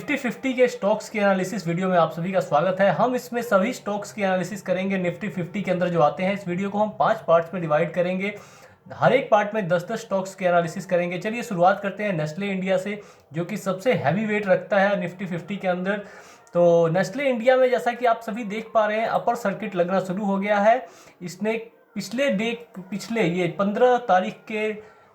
Nifty 50 के stocks की analysis video में आप सभी का स्वागत है। हम इसमें सभी स्टॉक्स की एनालिसिस करेंगे निफ्टी 50 के अंदर जो आते हैं। इस वीडियो को हम 5 पार्ट्स में डिवाइड करेंगे। हर एक पार्ट में 10-10 स्टॉक्स की एनालिसिस करेंगे। चलिए शुरुआत करते हैं नेस्ले इंडिया से, जो कि सबसे हैवी वेट रखता है निफ्टी 50 के अंदर। तो नेस्ले इंडिया में जैसा कि आप सभी देख पा रहे हैं, अपर सर्किट लगना शुरू हो गया है। इसने पिछले ये 15 तारीख के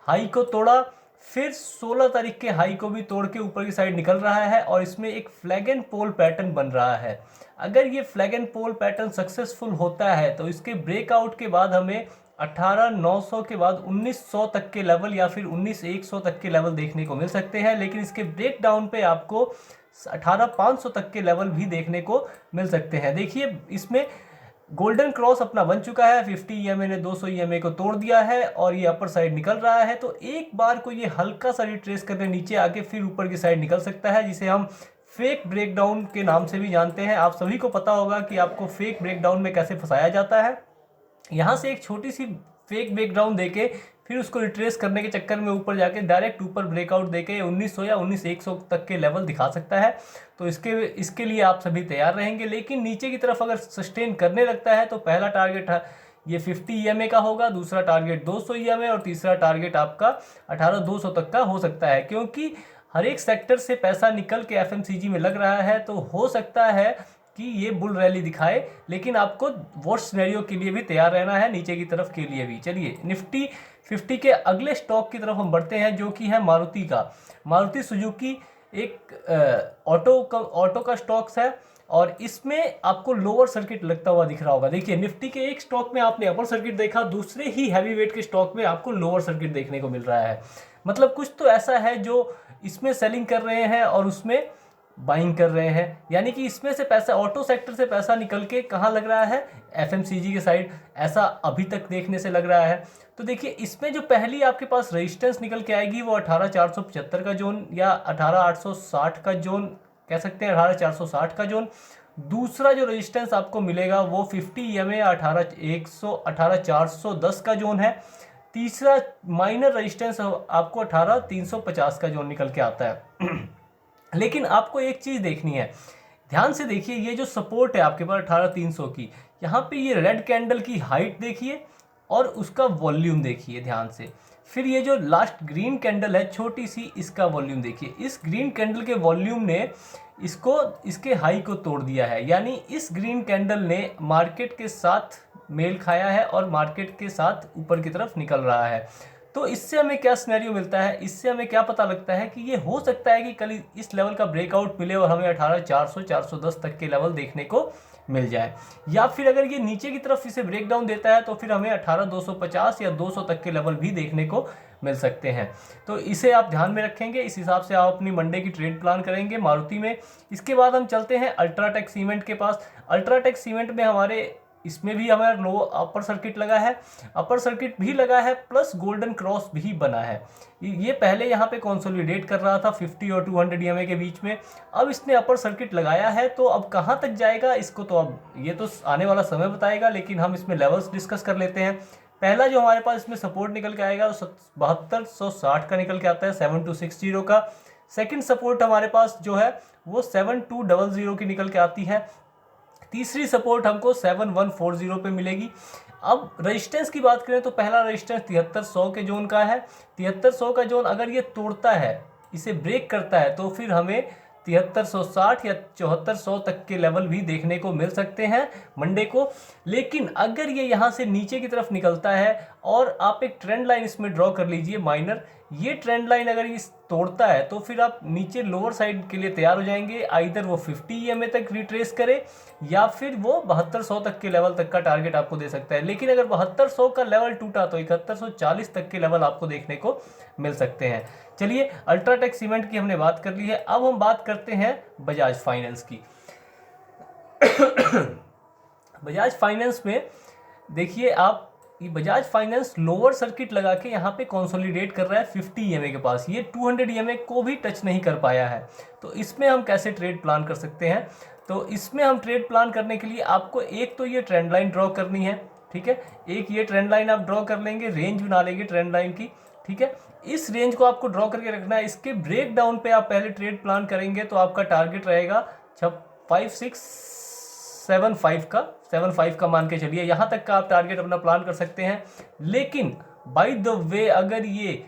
हाई को तोड़ा, फिर 16 तारीख के हाई को भी तोड़ के ऊपर की साइड निकल रहा है और इसमें एक फ्लैग एंड पोल पैटर्न बन रहा है। अगर ये flag and pole pattern successful होता है तो इसके ब्रेकआउट के बाद हमें 18,900 के बाद 1900 तक के लेवल या फिर 19,100 तक के लेवल देखने को मिल सकते हैं। लेकिन इसके ब्रेक डाउन पे आपको 18,500 तक के लेवल भी देखने को मिल सकते हैं। देखिए इसमें गोल्डन क्रॉस अपना बन चुका है। 50 ईएमए ने 200 ईएमए को तोड़ दिया है और ये अपर साइड निकल रहा है। तो एक बार को ये हल्का सा रिट्रेस करने नीचे आके फिर ऊपर की साइड निकल सकता है, जिसे हम फेक ब्रेकडाउन के नाम से भी जानते हैं। आप सभी को पता होगा कि आपको फेक ब्रेकडाउन में कैसे फंसाया जाता है। यहाँ से एक छोटी सी फेक ब्रेकडाउन देके फिर उसको रिट्रेस करने के चक्कर में ऊपर जाके डायरेक्ट ऊपर ब्रेकआउट देके 1900 या 19,100 तक के लेवल दिखा सकता है। तो इसके लिए आप सभी तैयार रहेंगे। लेकिन नीचे की तरफ अगर सस्टेन करने लगता है तो पहला टारगेट ये 50 ईएमए का होगा, दूसरा टारगेट 200 ईएमए और तीसरा टारगेट आपका 18,200 तक का हो सकता है। क्योंकि हर एक सेक्टर से पैसा निकल के एफएमसीजी में लग रहा है, तो हो सकता है कि ये बुल रैली दिखाए। लेकिन आपको वर्स्ट सिनेरियो के लिए भी तैयार रहना है, नीचे की तरफ के लिए भी। चलिए निफ्टी 50 के अगले स्टॉक की तरफ हम बढ़ते हैं, जो कि है मारुति का। मारुति सुजुकी एक ऑटो का स्टॉक्स है और इसमें आपको लोअर सर्किट लगता हुआ दिख रहा होगा। देखिए निफ्टी के एक स्टॉक में आपने अपर सर्किट देखा, दूसरे ही हैवी वेट के स्टॉक में आपको लोअर सर्किट देखने को मिल रहा है। मतलब कुछ तो ऐसा है जो इसमें सेलिंग कर रहे हैं और उसमें बाइंग कर रहे हैं। यानी कि इसमें से पैसा, ऑटो सेक्टर से पैसा निकल के कहाँ लग रहा है, एफएमसीजी के साइड, ऐसा अभी तक देखने से लग रहा है। तो देखिए इसमें जो पहली आपके पास रेजिस्टेंस निकल के आएगी वो 18,475 का जोन या 18,860 का जोन कह सकते हैं, 18,460 का जोन। दूसरा जो रेजिस्टेंस आपको मिलेगा वो 50 ईएमए 18,410 का जोन है। तीसरा माइनर रेजिस्टेंस आपको 18,350 का जोन निकल के आता है। लेकिन आपको एक चीज़ देखनी है, ध्यान से देखिए, ये जो सपोर्ट है आपके पास 18,300 की, यहाँ पे ये रेड कैंडल की हाइट देखिए और उसका वॉल्यूम देखिए ध्यान से। फिर ये जो लास्ट ग्रीन कैंडल है छोटी सी, इसका वॉल्यूम देखिए। इस ग्रीन कैंडल के वॉल्यूम ने इसके हाई को तोड़ दिया है। यानी इस ग्रीन कैंडल ने मार्केट के साथ मेल खाया है और मार्केट के साथ ऊपर की तरफ निकल रहा है। तो इससे हमें क्या सिनेरियो मिलता है, इससे हमें क्या पता लगता है कि ये हो सकता है कि कल इस लेवल का ब्रेकआउट मिले और हमें 18,400 410 तक के लेवल देखने को मिल जाए। या फिर अगर ये नीचे की तरफ इसे ब्रेकडाउन देता है तो फिर हमें 18,250 या 200 तक के लेवल भी देखने को मिल सकते हैं। तो इसे आप ध्यान में रखेंगे, इस हिसाब से आप अपनी मंडे की ट्रेड प्लान करेंगे मारुति में। इसके बाद हम चलते हैं अल्ट्राटेक सीमेंट के पास। अल्ट्राटेक सीमेंट में इसमें भी हमारा लो अपर सर्किट लगा है, अपर सर्किट भी लगा है, प्लस गोल्डन क्रॉस भी बना है। ये पहले यहाँ पे कंसोलिडेट कर रहा था 50 और 200 ईएमए के बीच में। अब इसने अपर सर्किट लगाया है, तो अब कहाँ तक जाएगा इसको तो अब ये तो आने वाला समय बताएगा। लेकिन हम इसमें लेवल्स डिस्कस कर लेते हैं। पहला जो हमारे पास इसमें सपोर्ट निकल के आएगा वो 7260 का निकल के आता है, 7260 का। सेकेंड सपोर्ट हमारे पास जो है वो 7200 की निकल के आती है। तीसरी सपोर्ट हमको 7140 पे मिलेगी। अब रेजिस्टेंस की बात करें तो पहला रेजिस्टेंस 7300 के जोन का है। 7300 का जोन अगर ये तोड़ता है, इसे ब्रेक करता है, तो फिर हमें 7360 या 7400 तक के लेवल भी देखने को मिल सकते हैं मंडे को। लेकिन अगर ये यहाँ से नीचे की तरफ निकलता है और आप एक ट्रेंड लाइन इसमें ड्रॉ कर लीजिए माइनर, ये ट्रेंड लाइन अगर इस तोड़ता है तो फिर आप नीचे लोअर साइड के लिए तैयार हो जाएंगे। आइदर वो 50 ईएमए तक रिट्रेस करे या फिर वो 7200 तक के लेवल तक का टारगेट आपको दे सकता है। लेकिन अगर 7200 का लेवल टूटा तो 7140 तक के लेवल आपको देखने को मिल सकते हैं। चलिए अल्ट्राटेक सीमेंट की हमने बात कर ली है, अब हम बात करते हैं बजाज फाइनेंस की। बजाज फाइनेंस में देखिए आप, ये बजाज फाइनेंस लोअर सर्किट लगा के यहाँ पे कंसोलिडेट कर रहा है 50 ईएमए के पास। ये 200 ईएमए को भी टच नहीं कर पाया है। तो इसमें हम कैसे ट्रेड प्लान कर सकते हैं, तो इसमें हम ट्रेड प्लान करने के लिए आपको एक तो ये ट्रेंड लाइन ड्रॉ करनी है, ठीक है। एक ये ट्रेंड लाइन आप ड्रॉ कर लेंगे, रेंज बना लेंगे ट्रेंड लाइन की, ठीक है, इस रेंज को आपको ड्रॉ करके रखना है। इसके ब्रेक डाउन पे आप पहले ट्रेड प्लान करेंगे तो आपका टारगेट रहेगा 5675 का मान के चलिए, यहाँ तक का आप टारगेट अपना प्लान कर सकते हैं। लेकिन बाय द वे अगर ये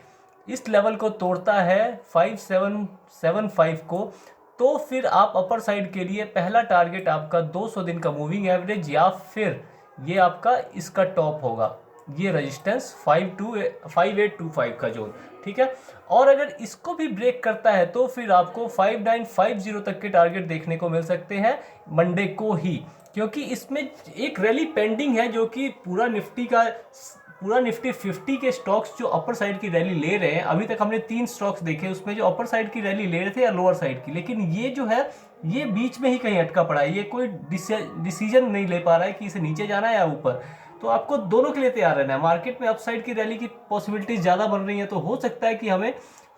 इस लेवल को तोड़ता है 5775 को, तो फिर आप अपर साइड के लिए पहला टारगेट आपका 200 दिन का मूविंग एवरेज या फिर ये आपका इसका टॉप होगा, ये रेजिस्टेंस 5825 का जोन, ठीक है। और अगर इसको भी ब्रेक करता है तो फिर आपको 5950 तक के टारगेट देखने को मिल सकते हैं मंडे को ही, क्योंकि इसमें एक रैली पेंडिंग है जो कि पूरा निफ्टी 50 के स्टॉक्स जो अपर साइड की रैली ले रहे हैं। अभी तक हमने 3 स्टॉक्स देखे, उसमें जो अपर साइड की रैली ले रहे थे या लोअर साइड की, लेकिन ये जो है ये बीच में ही कहीं अटका पड़ा है, ये कोई डिसीजन नहीं ले पा रहा है कि इसे नीचे जाना है या ऊपर। तो आपको दोनों के लिए तैयार रहना है। मार्केट में अपसाइड की रैली की पॉसिबिलिटीज ज़्यादा बन रही है, तो हो सकता है कि हमें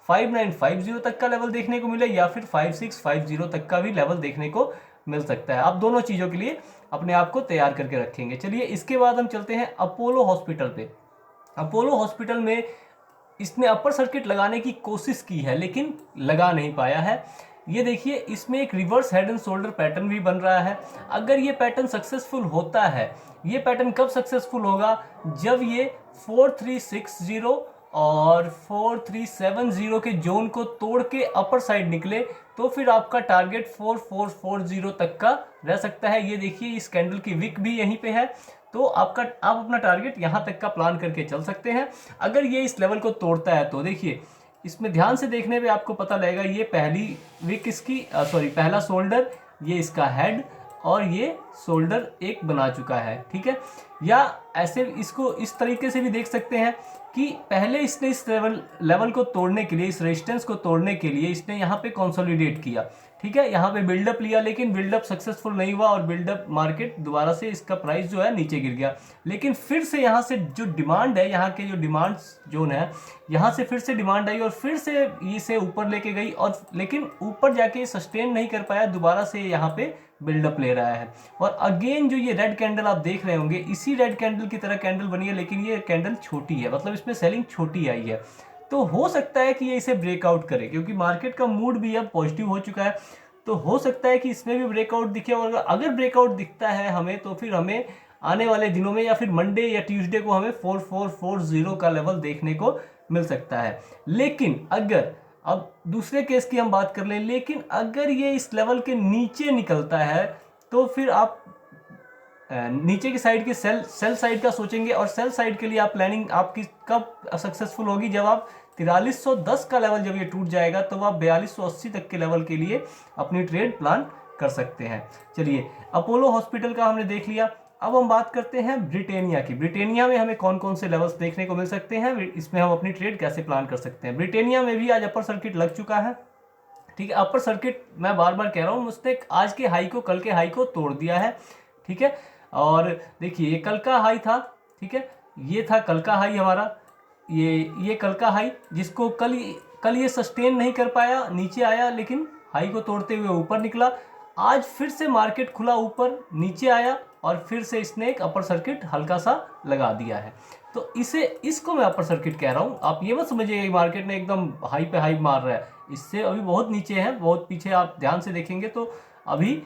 5950 तक का लेवल देखने को मिले या फिर 5650 तक का भी लेवल देखने को मिल सकता है। आप दोनों चीज़ों के लिए अपने आप को तैयार करके रखेंगे। चलिए इसके बाद हम चलते हैं अपोलो हॉस्पिटल पे। अपोलो हॉस्पिटल में इसने अपर सर्किट लगाने की कोशिश की है लेकिन लगा नहीं पाया है। ये देखिए इसमें एक reverse head and shoulder pattern भी बन रहा है। अगर ये पैटर्न सक्सेसफुल होता है, ये पैटर्न कब सक्सेसफुल होगा, जब ये 4360 और 4370 के जोन को तोड़ के अपर साइड निकले, तो फिर आपका टारगेट 4440 तक का रह सकता है। ये देखिए इस कैंडल की विक भी यहीं पे है, तो आप अपना टारगेट यहाँ तक का प्लान करके चल सकते हैं। अगर ये इस लेवल को तोड़ता है तो देखिए इसमें ध्यान से देखने पे आपको पता लगेगा, ये पहली विक इसकी पहला शोल्डर, ये इसका हेड और ये शोल्डर एक बना चुका है, ठीक है। या ऐसे इसको इस तरीके से भी देख सकते हैं कि पहले इसने इस लेवल को तोड़ने के लिए, इस रेजिस्टेंस को तोड़ने के लिए इसने यहाँ पे कंसोलिडेट किया, ठीक है, यहाँ पे बिल्डअप लिया, लेकिन बिल्डअप सक्सेसफुल नहीं हुआ और बिल्डअप मार्केट दोबारा से इसका प्राइस जो है नीचे गिर गया। लेकिन फिर से यहाँ से जो डिमांड है, यहाँ के जो डिमांड जोन है, यहाँ से फिर से डिमांड आई और फिर से इसे ऊपर लेके गई, और लेकिन ऊपर जाके सस्टेन नहीं कर पाया, दोबारा से यहाँ पे बिल्डअप ले रहा है। और अगेन जो ये रेड कैंडल आप देख रहे होंगे, इसी रेड कैंडल की तरह कैंडल बनी है, लेकिन ये कैंडल छोटी है, मतलब इसमें सेलिंग छोटी आई है। तो हो सकता है कि ये इसे ब्रेकआउट करे, क्योंकि मार्केट का मूड भी अब पॉजिटिव हो चुका है, तो हो सकता है कि इसमें भी ब्रेकआउट दिखे। और अगर ब्रेकआउट दिखता है हमें, तो फिर हमें आने वाले दिनों में या फिर मंडे या ट्यूसडे को हमें 4440 का लेवल देखने को मिल सकता है। लेकिन अगर अब दूसरे केस की हम बात कर लें, लेकिन अगर ये इस लेवल के नीचे निकलता है तो फिर आप नीचे की साइड की सेल साइड का सोचेंगे, और सेल साइड के लिए आप प्लानिंग आपकी कब सक्सेसफुल होगी, जब आप 4310 का लेवल जब ये टूट जाएगा, तो आप 4280 तक के लेवल के लिए अपनी ट्रेड प्लान कर सकते हैं। चलिए अपोलो हॉस्पिटल का हमने देख लिया, अब हम बात करते हैं ब्रिटेनिया की। ब्रिटेनिया में हमें कौन कौन से लेवल्स देखने को मिल सकते हैं, इसमें हम अपनी ट्रेड कैसे प्लान कर सकते हैं। ब्रिटेनिया में भी आज अपर सर्किट लग चुका है, ठीक है। अपर सर्किट मैं बार बार कह रहा हूँ, उसने आज के हाई को, कल के हाई को तोड़ दिया है, ठीक है। और देखिए ये कल का हाई था, ठीक है, ये था कल का हाई हमारा, ये कल का हाई, जिसको कल ये सस्टेन नहीं कर पाया, नीचे आया, लेकिन हाई को तोड़ते हुए ऊपर निकला। आज फिर से मार्केट खुला ऊपर, नीचे आया और फिर से इसने एक अपर सर्किट हल्का सा लगा दिया है। तो इसको मैं अपर सर्किट कह रहा हूँ। आप ये मत समझिए मार्केट ने एकदम हाई पे हाई मार रहा है, इससे अभी बहुत नीचे है, बहुत पीछे। आप ध्यान से देखेंगे तो अभी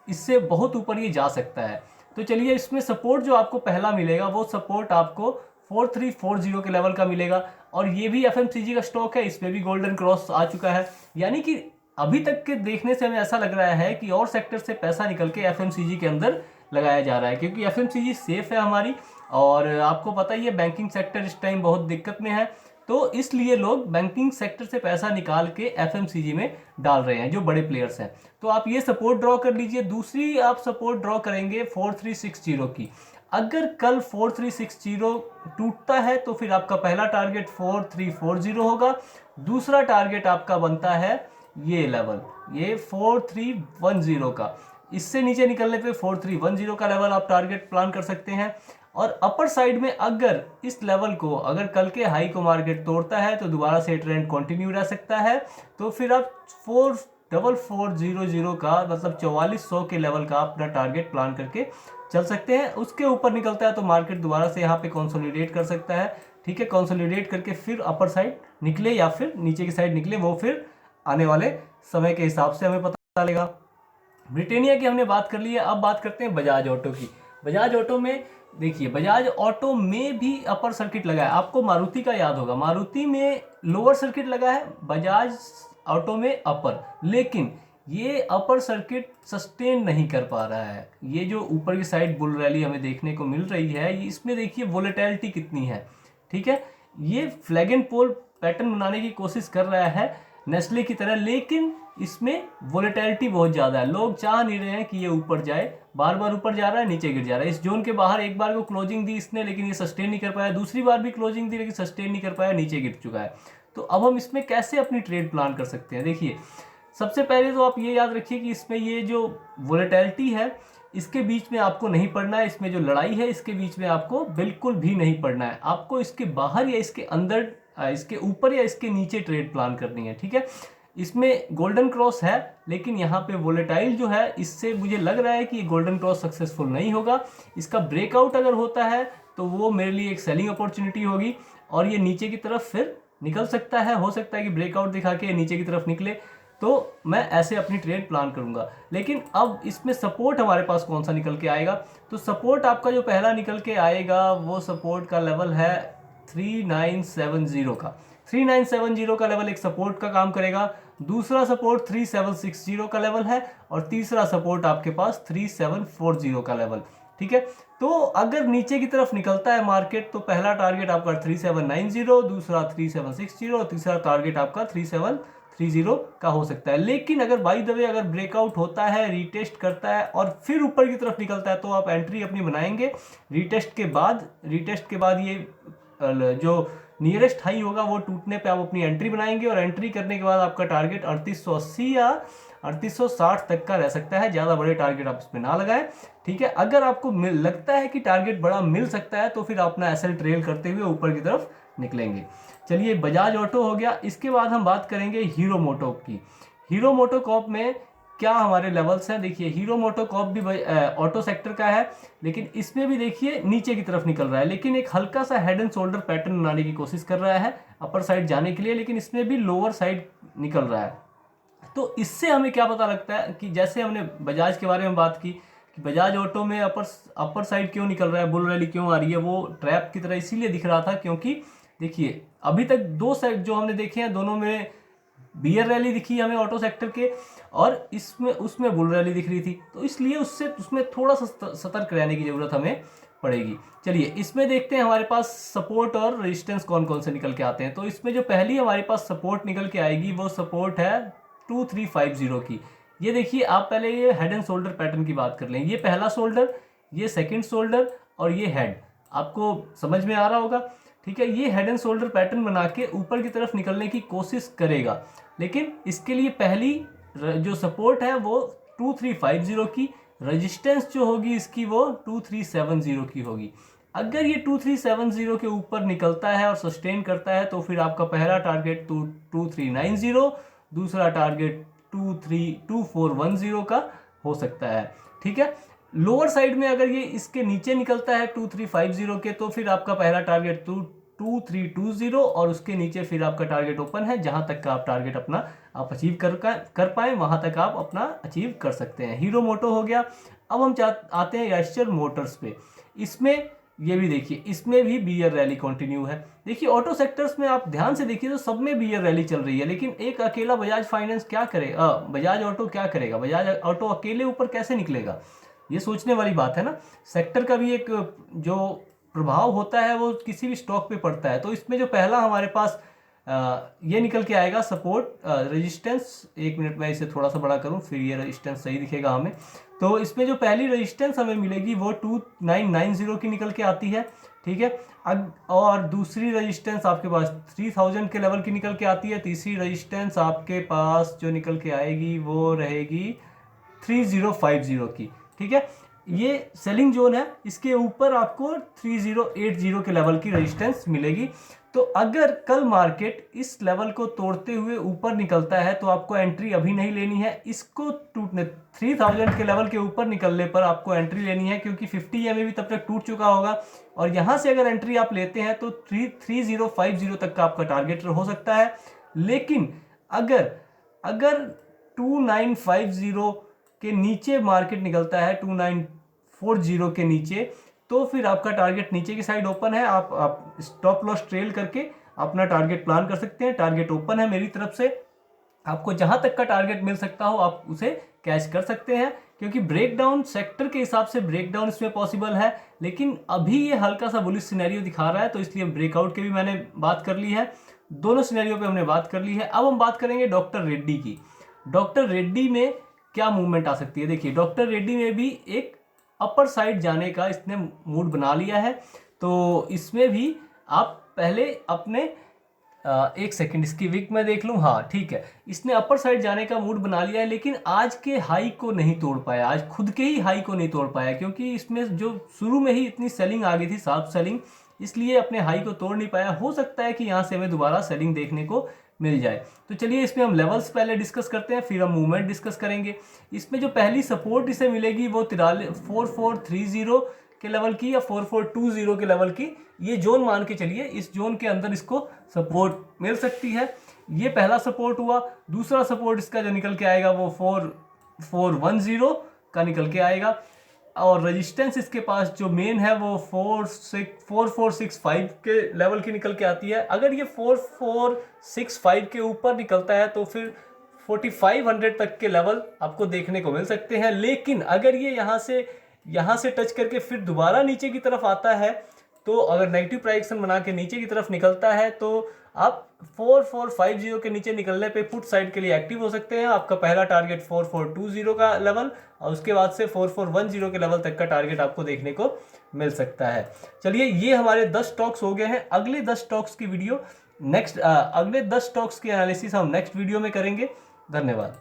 इससे बहुत ऊपर ये जा सकता है। तो चलिए इसमें सपोर्ट जो आपको पहला मिलेगा, वो सपोर्ट आपको 4340 के लेवल का मिलेगा। और ये भी एफएमसीजी का स्टॉक है, इसमें भी गोल्डन क्रॉस आ चुका है। यानी कि अभी तक के देखने से हमें ऐसा लग रहा है कि और सेक्टर से पैसा निकल के एफएमसीजी के अंदर लगाया जा रहा है, क्योंकि एफएमसीजी सेफ है हमारी। और आपको पता ही है बैंकिंग सेक्टर इस टाइम बहुत दिक्कत में है, तो इसलिए लोग बैंकिंग सेक्टर से पैसा निकाल के एफएमसीजी में डाल रहे हैं, जो बड़े प्लेयर्स हैं। तो आप ये सपोर्ट ड्रॉ कर लीजिए। दूसरी आप सपोर्ट ड्रॉ करेंगे 4360 की। अगर कल 4360 टूटता है तो फिर आपका पहला टारगेट 4340 होगा। दूसरा टारगेट आपका बनता है ये लेवल, ये 4310 का। इससे नीचे निकलने पे 4310 का लेवल आप टारगेट प्लान कर सकते हैं। और अपर साइड में अगर इस लेवल को, अगर कल के हाई को मार्केट तोड़ता है तो दोबारा से ट्रेंड कंटिन्यू रह सकता है। तो फिर आप 4400 का, मतलब 4400 के लेवल का अपना टारगेट प्लान करके चल सकते हैं। उसके ऊपर निकलता है तो मार्केट दोबारा से यहाँ पे कंसोलिडेट कर सकता है ठीक है, कंसोलिडेट करके फिर अपर साइड निकले या फिर नीचे की साइड निकले, वो फिर आने वाले समय के हिसाब से हमें पता चलेगा। ब्रिटानिया की हमने बात कर ली है, अब बात करते हैं बजाज ऑटो की। बजाज ऑटो में देखिए, बजाज ऑटो में भी अपर सर्किट लगा है। आपको मारुति का याद होगा, मारुति में लोअर सर्किट लगा है, बजाज ऑटो में अपर, लेकिन ये अपर सर्किट सस्टेन नहीं कर पा रहा है। ये जो ऊपर की साइड बुल रैली हमें देखने को मिल रही है, इसमें देखिए वोलेटिलिटी कितनी है, ठीक है। ये फ्लैग एंड पोल पैटर्न बनाने की कोशिश कर रहा है नेस्ले की तरह, लेकिन इसमें वोलेटिलिटी बहुत ज़्यादा है। लोग चाह नहीं रहे हैं कि ये ऊपर जाए, बार बार ऊपर जा रहा है, नीचे गिर जा रहा है। इस जोन के बाहर एक बार को क्लोजिंग दी इसने, लेकिन ये सस्टेन नहीं कर पाया, दूसरी बार भी क्लोजिंग दी लेकिन सस्टेन नहीं कर पाया, नीचे गिर चुका है। तो अब हम इसमें कैसे अपनी ट्रेड प्लान कर सकते हैं? देखिए, सबसे पहले तो आप ये याद रखिए कि इसमें ये जो वोलेटिलिटी है, इसके बीच में आपको नहीं पड़ना है। इसमें जो लड़ाई है, इसके बीच में आपको बिल्कुल भी नहीं पड़ना है। आपको इसके बाहर या इसके अंदर, इसके ऊपर या इसके नीचे ट्रेड प्लान करनी है, ठीक है। इसमें गोल्डन क्रॉस है, लेकिन यहाँ पे वोलेटाइल जो है, इससे मुझे लग रहा है कि ये गोल्डन क्रॉस सक्सेसफुल नहीं होगा। इसका ब्रेकआउट अगर होता है तो वो मेरे लिए एक सेलिंग अपॉर्चुनिटी होगी, और ये नीचे की तरफ फिर निकल सकता है। हो सकता है कि ब्रेकआउट दिखा के नीचे की तरफ निकले, तो मैं ऐसे अपनी ट्रेड प्लान करूंगा। लेकिन अब इसमें सपोर्ट हमारे पास कौन सा निकल के आएगा? तो सपोर्ट आपका जो पहला निकल के आएगा, वो सपोर्ट का लेवल है 3970 का। 3970 का लेवल एक सपोर्ट का काम करेगा। दूसरा सपोर्ट 3760 का लेवल है, और तीसरा सपोर्ट आपके पास 3740 का लेवल, ठीक है। तो अगर नीचे की तरफ निकलता है मार्केट, तो पहला टारगेट आपका 3790, दूसरा 3760, तीसरा टारगेट आपका 3730 का हो सकता है। लेकिन अगर बाय द वे अगर ब्रेकआउट होता है, रीटेस्ट करता है और फिर ऊपर की तरफ निकलता है, तो आप एंट्री अपनी बनाएंगे। रीटेस्ट के बाद ये जो नियरेस्ट हाई होगा वो टूटने पे आप अपनी एंट्री बनाएंगे, और एंट्री करने के बाद आपका टारगेट 3880 या 3860 तक का रह सकता है। ज़्यादा बड़े टारगेट आप इसमें ना लगाएं, ठीक है। अगर आपको लगता है कि टारगेट बड़ा मिल सकता है, तो फिर अपना एसएल ट्रेल करते हुए ऊपर की तरफ निकलेंगे। चलिए, बजाज ऑटो हो गया। इसके बाद हम बात करेंगे हीरो मोटोकॉर्प की। हीरो मोटोकॉर्प में क्या हमारे लेवल्स हैं? देखिए, हीरो मोटोकॉर्प भी ऑटो सेक्टर का है, लेकिन इसमें भी देखिए नीचे की तरफ निकल रहा है, लेकिन एक हल्का सा हेड एंड शोल्डर पैटर्न बनाने की कोशिश कर रहा है अपर साइड जाने के लिए, लेकिन इसमें भी लोअर साइड निकल रहा है। तो इससे हमें क्या पता लगता है कि जैसे हमने बजाज के बारे में बात की कि बजाज ऑटो में अपर साइड क्यों निकल रहा है, बुल रैली क्यों आ रही है, वो ट्रैप की तरह इसीलिए दिख रहा था क्योंकि देखिए, अभी तक दो साइड जो हमने देखे हैं, दोनों में बियर रैली दिखी हमें ऑटो सेक्टर के, और इसमें उसमें बुल रैली दिख रही थी। तो इसलिए उसमें थोड़ा सा सतर्क रहने की जरूरत हमें पड़ेगी। चलिए, इसमें देखते हैं हमारे पास सपोर्ट और रेजिस्टेंस कौन कौन से निकल के आते हैं। तो इसमें जो पहली हमारे पास सपोर्ट निकल के आएगी, वो सपोर्ट है 2350 की। ये देखिए, आप पहले ये हेड एंड शोल्डर पैटर्न की बात कर लें। ये पहला शोल्डर, ये सेकंड शोल्डर, और ये हेड, आपको समझ में आ रहा होगा, ठीक है। ये हेड एंड शोल्डर पैटर्न बना के ऊपर की तरफ निकलने की कोशिश करेगा, लेकिन इसके लिए पहली जो सपोर्ट है वो 2350 की, रेजिस्टेंस जो होगी इसकी वो 2370 की होगी। अगर ये 2370 के ऊपर निकलता है और सस्टेन करता है, तो फिर आपका पहला टारगेट 2390, दूसरा टारगेट 2410 का हो सकता है, ठीक है। लोअर साइड में अगर ये इसके नीचे निकलता है 2350 के, तो फिर आपका पहला टारगेट 2320, और उसके नीचे फिर आपका टारगेट ओपन है। जहां तक का आप टारगेट अपना आप अचीव कर पाए, वहां तक आप अपना अचीव कर सकते हैं। हीरो मोटो हो गया। अब हम आते हैं एस्टर मोटर्स पे। इसमें ये भी देखिए, इसमें भी बियर रैली कंटिन्यू है। देखिए, ऑटो सेक्टर्स में आप ध्यान से देखिए तो सब में बियर रैली चल रही है, लेकिन एक अकेला बजाज फाइनेंस क्या करेगा, बजाज ऑटो क्या करेगा? बजाज ऑटो अकेले ऊपर कैसे निकलेगा? ये सोचने वाली बात है ना। सेक्टर का भी एक जो प्रभाव होता है वो किसी भी स्टॉक पे पड़ता है। तो इसमें जो पहला हमारे पास ये निकल के आएगा सपोर्ट, रेजिस्टेंस, एक मिनट में इसे थोड़ा सा बड़ा करूं फिर ये रेजिस्टेंस सही दिखेगा हमें। तो इसमें जो पहली रेजिस्टेंस हमें मिलेगी वो 2990 की निकल के आती है, ठीक है। और दूसरी रेजिस्टेंस आपके पास 3000 के लेवल की निकल के आती है। तीसरी रेजिस्टेंस आपके पास जो निकल के आएगी वो रहेगी 3050 की, ठीक है। ये सेलिंग जोन है, इसके ऊपर आपको 3080 के लेवल की रेजिस्टेंस मिलेगी। तो अगर कल मार्केट इस लेवल को तोड़ते हुए ऊपर निकलता है तो आपको एंट्री अभी नहीं लेनी है, इसको टूटने 3000 के लेवल के ऊपर निकलने पर आपको एंट्री लेनी है, क्योंकि 50 EMA भी तब तक टूट चुका होगा। और यहाँ से अगर एंट्री आप लेते हैं तो 3050 तक का आपका टारगेट हो सकता है। लेकिन अगर 2950 के नीचे मार्केट निकलता है, 2940 के नीचे, तो फिर आपका टारगेट नीचे की साइड ओपन है। आप स्टॉप लॉस ट्रेल करके अपना टारगेट प्लान कर सकते हैं। टारगेट ओपन है मेरी तरफ से, आपको जहां तक का टारगेट मिल सकता हो आप उसे कैच कर सकते हैं, क्योंकि ब्रेकडाउन सेक्टर के हिसाब से ब्रेकडाउन इसमें पॉसिबल है। लेकिन अभी ये हल्का सा बुलिश सिनेरियो दिखा रहा है, तो इसलिए ब्रेकआउट की भी मैंने बात कर ली है। दोनों सिनेरियो पे हमने बात कर ली है। अब हम बात करेंगे डॉक्टर रेड्डी की। डॉक्टर रेड्डी में क्या मूवमेंट आ सकती है? देखिए, डॉक्टर रेड्डी में भी एक अपर साइड जाने का इसने मूड बना लिया है। तो इसमें भी आप पहले अपने एक सेकंड इसकी विक में देख लूं। हाँ ठीक है, इसने अपर साइड जाने का मूड बना लिया है, लेकिन आज के हाई को नहीं तोड़ पाया, आज खुद के ही हाई को नहीं तोड़ पाया, क्योंकि इसमें जो शुरू में ही इतनी सेलिंग आ गई थी, शार्प सेलिंग, इसलिए अपने हाई को तोड़ नहीं पाया। हो सकता है कि यहाँ से हमें दोबारा सेलिंग देखने को मिल जाए। तो चलिए इसमें हम लेवल्स पहले डिस्कस करते हैं, फिर हम मूवमेंट डिस्कस करेंगे। इसमें जो पहली सपोर्ट इसे मिलेगी वो 4430 के लेवल की या 4420 के लेवल की, ये जोन मान के चलिए, इस जोन के अंदर इसको सपोर्ट मिल सकती है। ये पहला सपोर्ट हुआ। दूसरा सपोर्ट इसका जो निकल के आएगा वो 4410 का निकल के आएगा, और रेजिस्टेंस इसके पास जो मेन है वो 4465 के लेवल की निकल के आती है। अगर ये 4465 के ऊपर निकलता है तो फिर 4500 तक के लेवल आपको देखने को मिल सकते हैं। लेकिन अगर ये यहाँ से टच करके फिर दोबारा नीचे की तरफ आता है, तो अगर नेगेटिव प्राइक्शन बना के नीचे की तरफ निकलता है, तो आप 4450 के नीचे निकलने पे पुट साइड के लिए एक्टिव हो सकते हैं। आपका पहला टारगेट 4420 का लेवल, और उसके बाद से 4410 के लेवल तक का टारगेट आपको देखने को मिल सकता है। चलिए, ये हमारे 10 स्टॉक्स हो गए हैं। अगले 10 स्टॉक्स की वीडियो अगले 10 स्टॉक्स की एनालिसिस हम नेक्स्ट वीडियो में करेंगे। धन्यवाद।